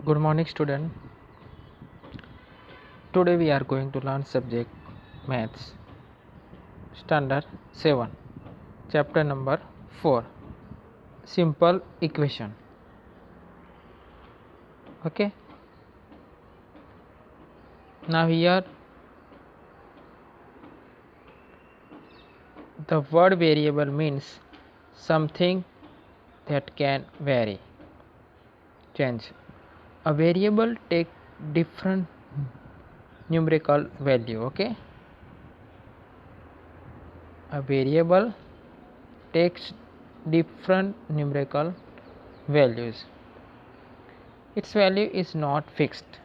Good morning, student. Today we are going to learn subject Maths, Standard 7, Chapter number 4, Simple Equation. Okay. Now here the word variable means something that can vary, change. A variable take different numerical value. Okay. A variable takes different numerical values. Its value is not fixed.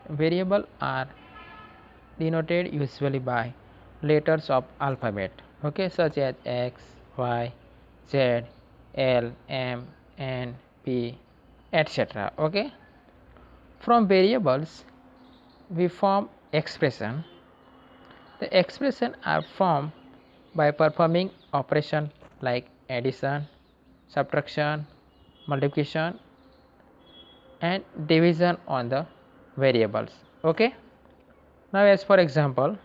Variables are denoted usually by letters of alphabet, okay, such as x, y, z, l, m, n, p, etc. Okay. From variables we form expression. The expression are formed by performing operation like addition, subtraction, multiplication and division on the variables. Okay. Now as for example,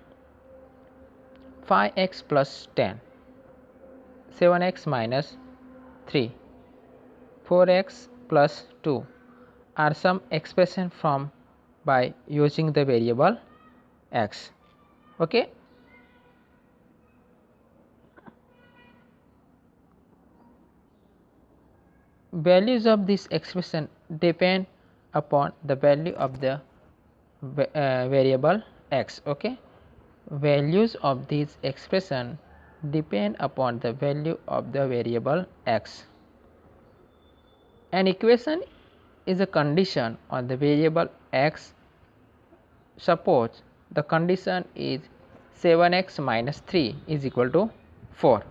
5x plus 10, 7x minus 3, 4x plus 2 are some expression from by using the variable x. Okay. Values of this expression depend upon the value of the variable x. Okay. Values of this expression depend upon the value of the variable x. An equation is a condition on the variable x. Suppose the condition is 7x minus 3 is equal to 4.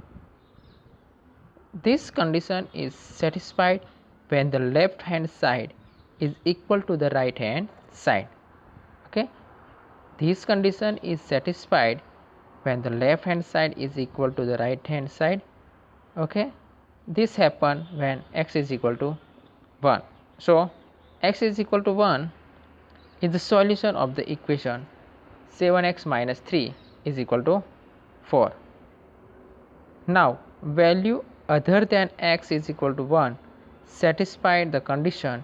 This condition is satisfied when the left hand side is equal to the right hand side. Okay. This condition is satisfied when the left hand side is equal to the right hand side. Okay. This happen when x is equal to 1. So x is equal to 1 is the solution of the equation 7x minus 3 is equal to 4. Now value other than x is equal to 1 satisfied the condition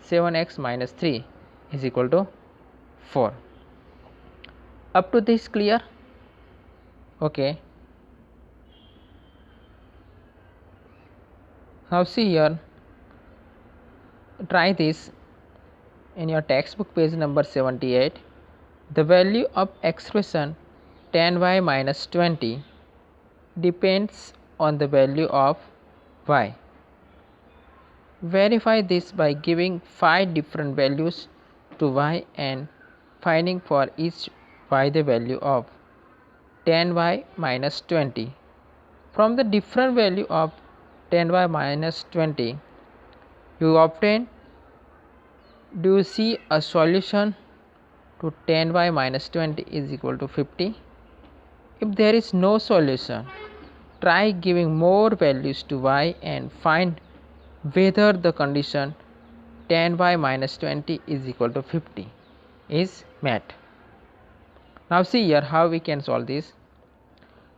7x minus 3 is equal to 4. Up to this clear? Okay. Now see here, try this in your textbook page number 78. The value of expression 10y minus 20 depends on the value of y. Verify this by giving 5 different values to y and finding for each y the value of 10y minus 20. From the different value of 10y minus 20 you obtain, do you see a solution to 10y minus 20 is equal to 50? If there is no solution, try giving more values to y and find whether the condition 10y minus 20 is equal to 50 is met. Now see here how we can solve this.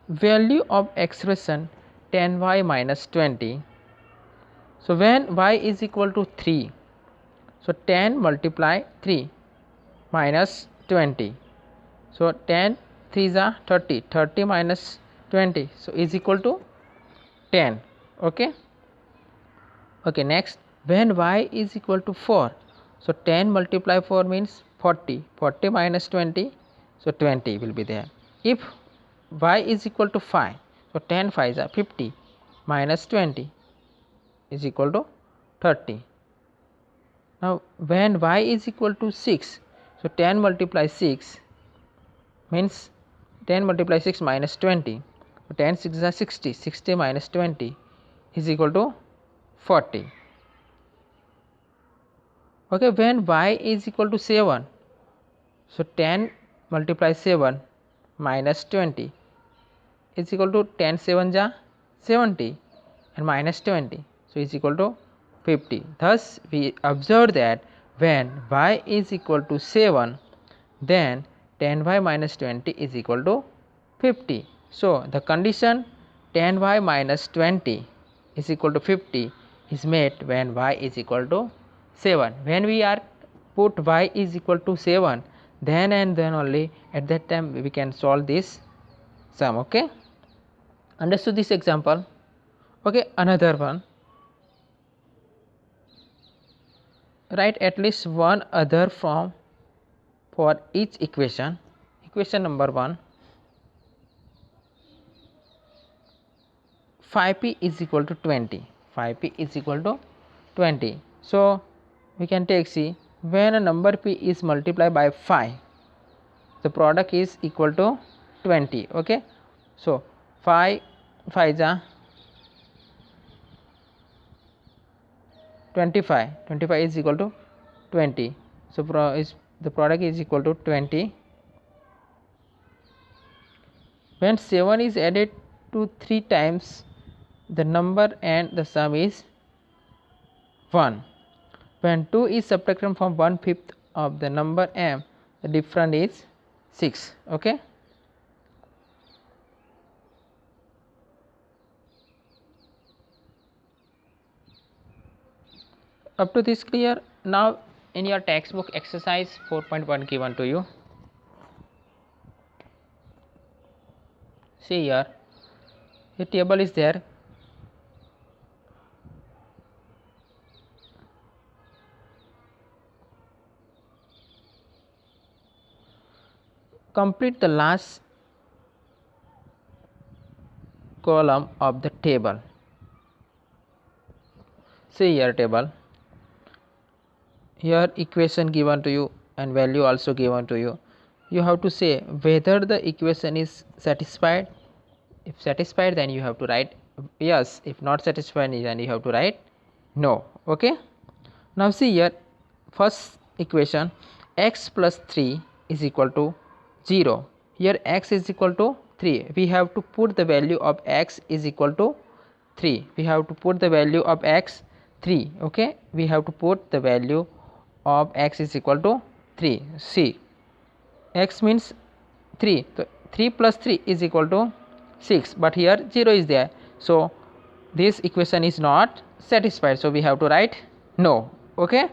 Value of expression 10y minus 20. So when y is equal to 3, so 10 multiply 3 minus 20. So 10 3s are 30, 30 minus 20, so is equal to 10. Okay. Okay, next when y is equal to 4, so 10 multiply 4 means 40, 40 minus 20, so 20 will be there. If y is equal to 5, so 10 5s are 50 minus 20 is equal to 30. Now when y is equal to 6, so 10 multiply 6 means 10 multiply 6 minus 20, so 10 6 are 60, 60 minus 20 is equal to 40. Okay, when y is equal to 7, so 10 multiply 7 minus 20 is equal to 10 7s are 70 and minus 20, so is equal to 50. Thus we observe that when y is equal to 7, then 10y minus 20 is equal to 50. So, the condition 10y minus 20 is equal to 50 is met when y is equal to 7. When we are put y is equal to 7, then and then only at that time we can solve this sum. Okay, understood this example? Okay, another one. Write at least one other form for each equation. Equation number 1, 5p is equal to 20. 5p is equal to 20. So, we can take, see, when a number p is multiplied by 5, the product is equal to 20. Okay, so 5 5 is 25. 25 is equal to 20. So, the product is equal to 20. When 7 is added to 3 times the number and the sum is 1. When 2 is subtracted from 1/5 of the number m, the difference is 6. Okay. Up to this clear? Now in your textbook exercise 4.1 given to you. See here, a table is there. Complete the last column of the table. See here table. Here equation given to you and value also given to you. You have to say whether the equation is satisfied. If satisfied, then you have to write yes. If not satisfied, then you have to write no. Okay. Now see here, first equation, x plus 3 is equal to 0. Here x is equal to 3. We have to put the value of x is equal to 3. We have to put the value of x 3. Okay. We have to put the value of x is equal to 3. See, x means 3. So 3 plus 3 is equal to 6, but here 0 is there. So this equation is not satisfied. So we have to write no. Okay.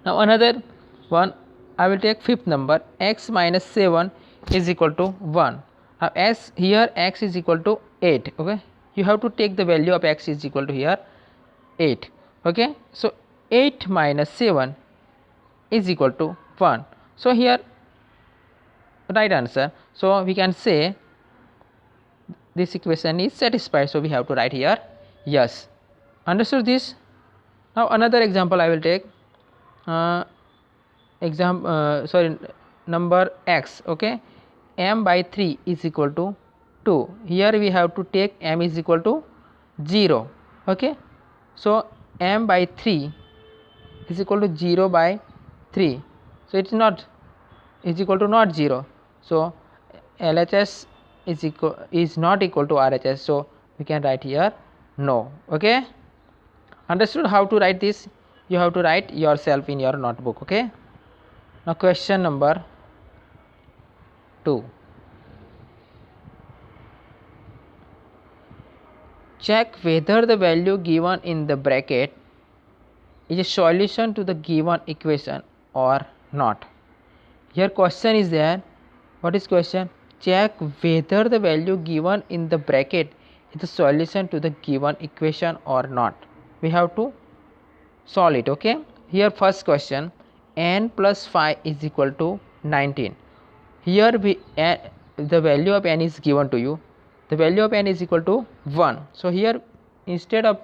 Now another one, I will take fifth number, x minus 7 is equal to 1. Now as here x is equal to 8. Okay. You have to take the value of x is equal to here 8. Okay. So 8 minus 7 is equal to 1. So here right answer. So we can say this equation is satisfied. So we have to write here yes. Understood this? Now another example I will take. Number x. Okay, m by 3 is equal to 2. Here we have to take m is equal to 0. Okay, so m by 3 is equal to 0 by 3. So it is equal to not 0. So LHS is not equal to RHS. So we can write here no. Okay, understood how to write this? You have to write yourself in your notebook. Okay. Now question number 2. Check whether the value given in the bracket is a solution to the given equation or not. Here question is there. What is question? Check whether the value given in the bracket is a solution to the given equation or not. We have to solve it. Okay. Here first question, n plus 5 is equal to 19. Here the value of n is given to you. The value of n is equal to 1. So here instead of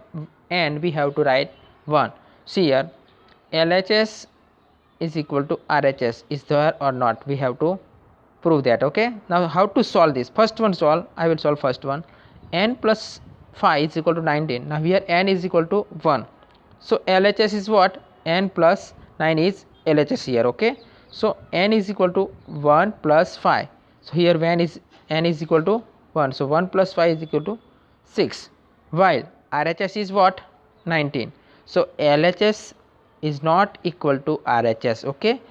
n we have to write 1. See here, LHS is equal to RHS is there or not, we have to prove that. Okay. Now how to solve this? First one solve. I will solve first one. N plus 5 is equal to 19. Now here n is equal to 1. So LHS is what? N plus 9 is LHS here. Okay. So n is equal to 1 plus 5. So here when is n is equal to 1. So 1 plus 5 is equal to 6. While RHS is what? 19. So LHS is not equal to RHS. Okay,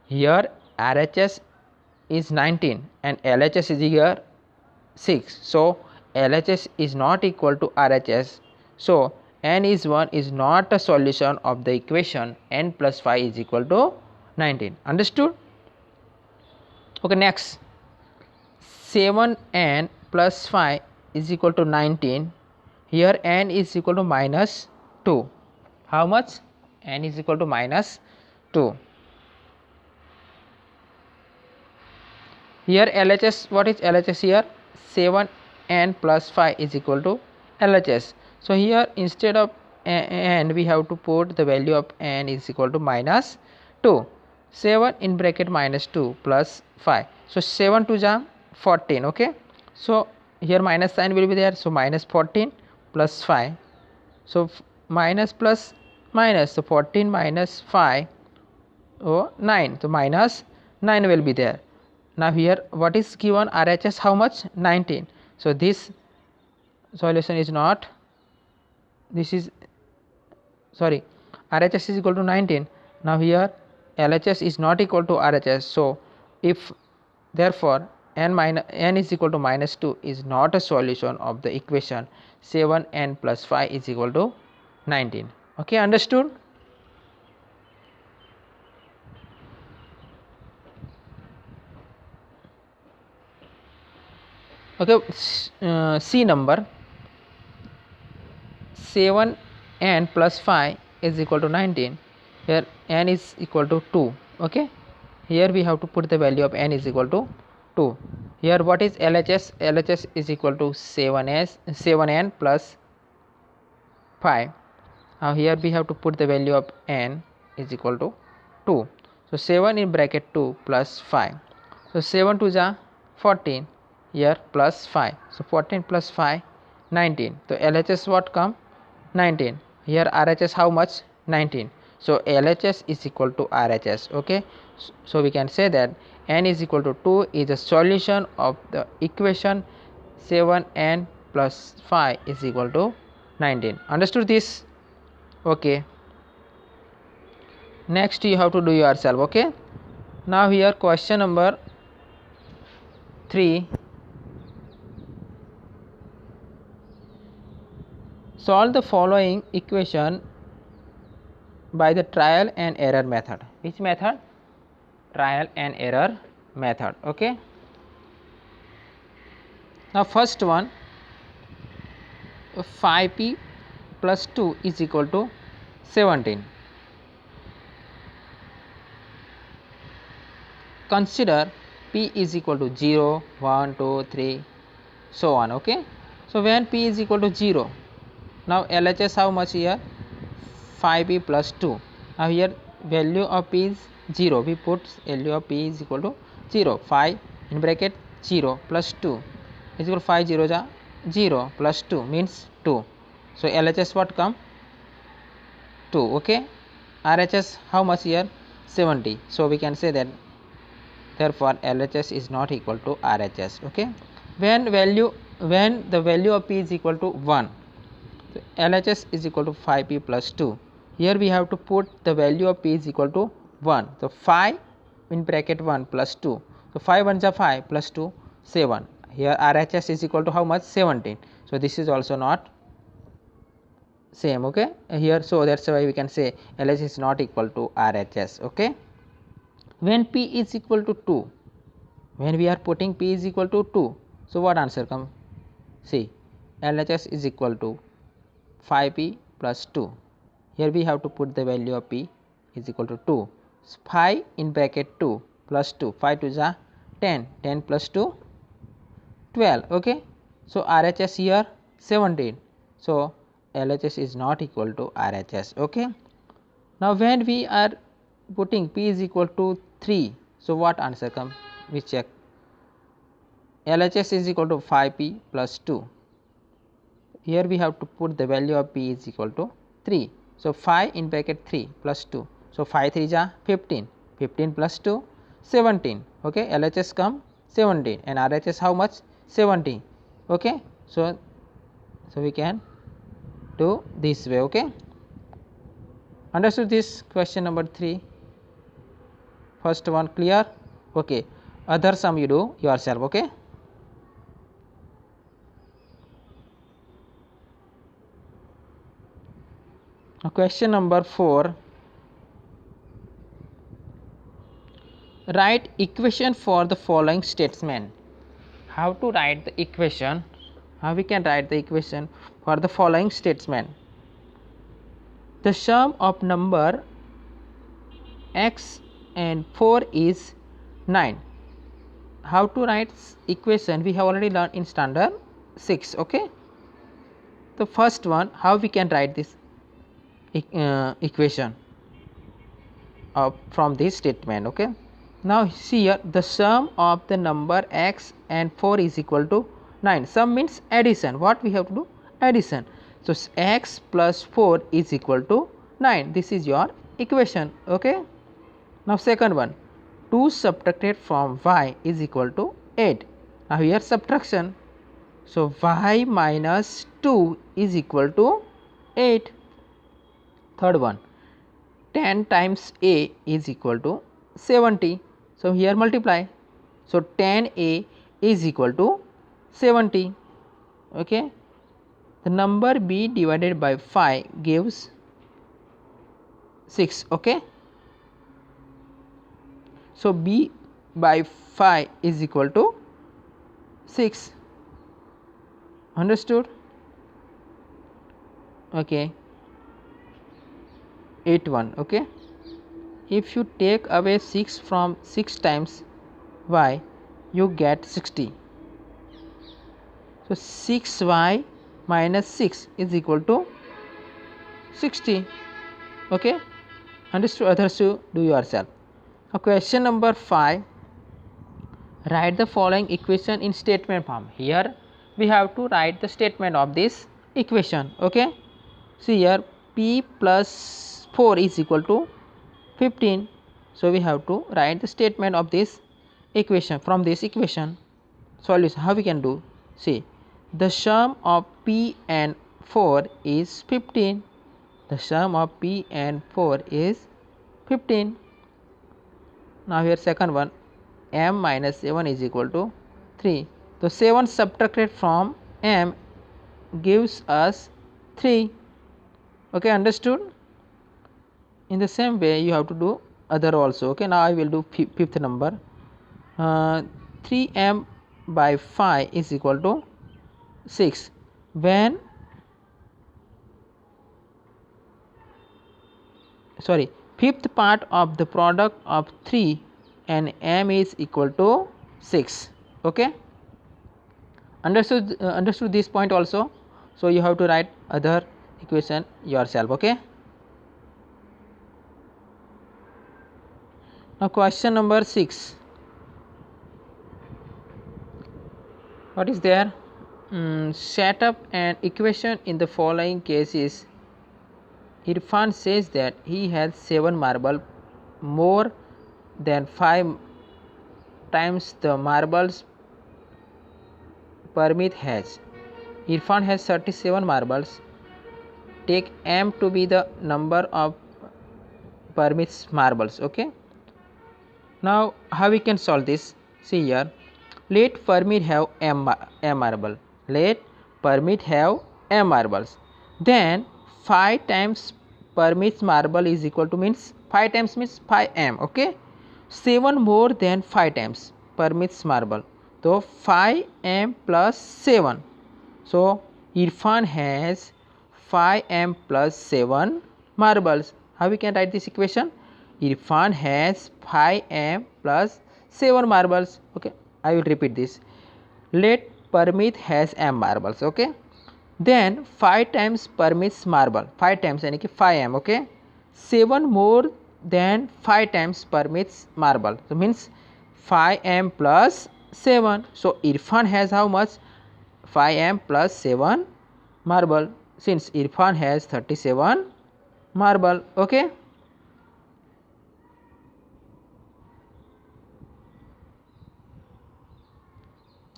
here RHS is 19 and LHS is here 6. So LHS is not equal to RHS. So n is 1 is not a solution of the equation n plus 5 is equal to 19. Understood? Okay, next 7n plus 5 is equal to 19. Here n is equal to minus 2. How much? N is equal to minus 2. Here LHS, what is LHS here? 7n plus 5 is equal to LHS. So here instead of n we have to put the value of n is equal to minus 2. 7 in bracket minus 2 plus 5. So 7 to the 14. Okay. So here minus sign will be there. So minus 14 plus 5. So minus plus minus. So 14 minus 5. Oh, 9. So minus 9 will be there. Now here what is given? RHS how much? 19. So this solution is not, this is sorry, RHS is equal to 19. Now here LHS is not equal to RHS. So if therefore n is equal to minus 2 is not a solution of the equation 7n plus 5 is equal to 19. Okay, understood? Okay, C number 7n plus 5 is equal to 19. Here n is equal to 2. Okay, here we have to put the value of n is equal to 2. Here what is LHS? LHS is equal to 7n plus 5. Now here we have to put the value of n is equal to 2. So 7 in bracket 2 plus 5. So 7 to the 14, here plus 5. So 14 plus 5, 19. So LHS what come? 19. Here RHS how much? 19. So LHS is equal to RHS. Okay, so we can say that n is equal to 2 is a solution of the equation 7n plus 5 is equal to 19. Understood this? Okay, next you have to do yourself. Okay, now here question number 3. Solve the following equation by the trial and error method. Which method? Trial and error method. Okay, now first one, 5p plus 2 is equal to 17. Consider p is equal to 0, 1, 2, 3, so on. Okay, so when p is equal to 0, now LHS how much here? 5p plus 2. Now here value of p is 0, we put value of p is equal to 0. 5 in bracket 0 plus 2 is equal to 5 0 ja 0 plus 2 means 2. So LHS what come? 2. Okay, RHS how much here? 70. So we can say that therefore LHS is not equal to RHS. Okay, when the value of p is equal to 1, so LHS is equal to 5p plus 2. Here we have to put the value of p is equal to 1. So 5 in bracket 1 plus 2. So 5 1 is 5 plus 2 7. Here RHS is equal to how much? 17. So this is also not same. Okay, here, so that's why we can say LHS is not equal to RHS. Okay, when p is equal to 2, when we are putting p is equal to 2, so what answer come? See, LHS is equal to 5p plus 2. Here we have to put the value of p is equal to 2. 5 in bracket 2 plus 2, 5 to the 10, 10 plus 2 12. Okay, so RHS here 17. So LHS is not equal to RHS. Okay, now when we are putting p is equal to 3, so what answer come? We check. LHS is equal to 5p plus 2. Here we have to put the value of p is equal to 3. So 5 in bracket 3 plus 2. So 5 3 ja 15. 15 plus 2 17. Okay, LHS come 17 and RHS how much? 17. Okay, so we can do this way. Okay, Understood this question number 3? First one clear? Okay. Other sum you do yourself. Okay. Now question number 4. Write equation for the following statement. How to write the equation? How we can write the equation for the following statement? The sum of number x and 4 is 9. How to write equation? We have already learned in standard 6. Okay. The first one, how we can write this equation from this statement. Okay. Now see here, the sum of the number x and 4 is equal to 9. Sum means addition. What we have to do? Addition. So x plus 4 is equal to 9. This is your equation. Okay. Now second one, 2 subtracted from y is equal to 8. Now here subtraction. So y minus 2 is equal to 8. Third one, 10 times a is equal to 70. So here multiply. So 10a is equal to 70. Okay. The number b divided by 5 gives 6. Okay. So b by 5 is equal to 6. Understood? Okay. 8 1. Okay. If you take away 6 from 6 times y, you get 60. So 6y minus 6 is equal to 60. Okay. Understood? Others you do yourself. Now question number 5. Write the following equation in statement form. Here we have to write the statement of this equation. Okay. See here, p plus 4 is equal to 15. So we have to write the statement of this equation from this equation. Solution, how we can do? See, the sum of p and 4 is 15. The sum of p and 4 is 15. Now here second one, m minus 7 is equal to 3. So 7 subtracted from m gives us 3. Okay, understood? In the same way you have to do other also. Okay, now I will do fifth number. 3m by 5 is equal to 6. When fifth part of the product of 3 and m is equal to 6. Okay, understood this point also. So you have to write other equation yourself. Okay. Now question number 6. What is there? Set up an equation in the following cases. Irfan says that he has 7 marble, more than 5 times the marbles Parmit has. Irfan has 37 marbles. Take m to be the number of Parmit's marbles. Okay. Now how we can solve this? See here, let Parmit have m marble. Let Parmit have m marbles. Then 5 times Parmit's marble is equal to means 5 times means 5m. Okay. 7 more than 5 times Parmit's marble. So 5m plus 7. So Irfan has 5m plus 7 marbles. How we can write this equation? Irfan has 5m plus 7 marbles. Okay, I will repeat this. Let Parmit has m marbles. Okay, then 5 times Parmit's marble, 5 times यानी कि 5m. Okay, 7 more than 5 times Parmit's marble, so means 5m plus 7. So Irfan has how much? 5m plus 7 marble, since Irfan has 37 marble. Okay.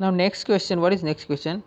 Now next question. What is next question?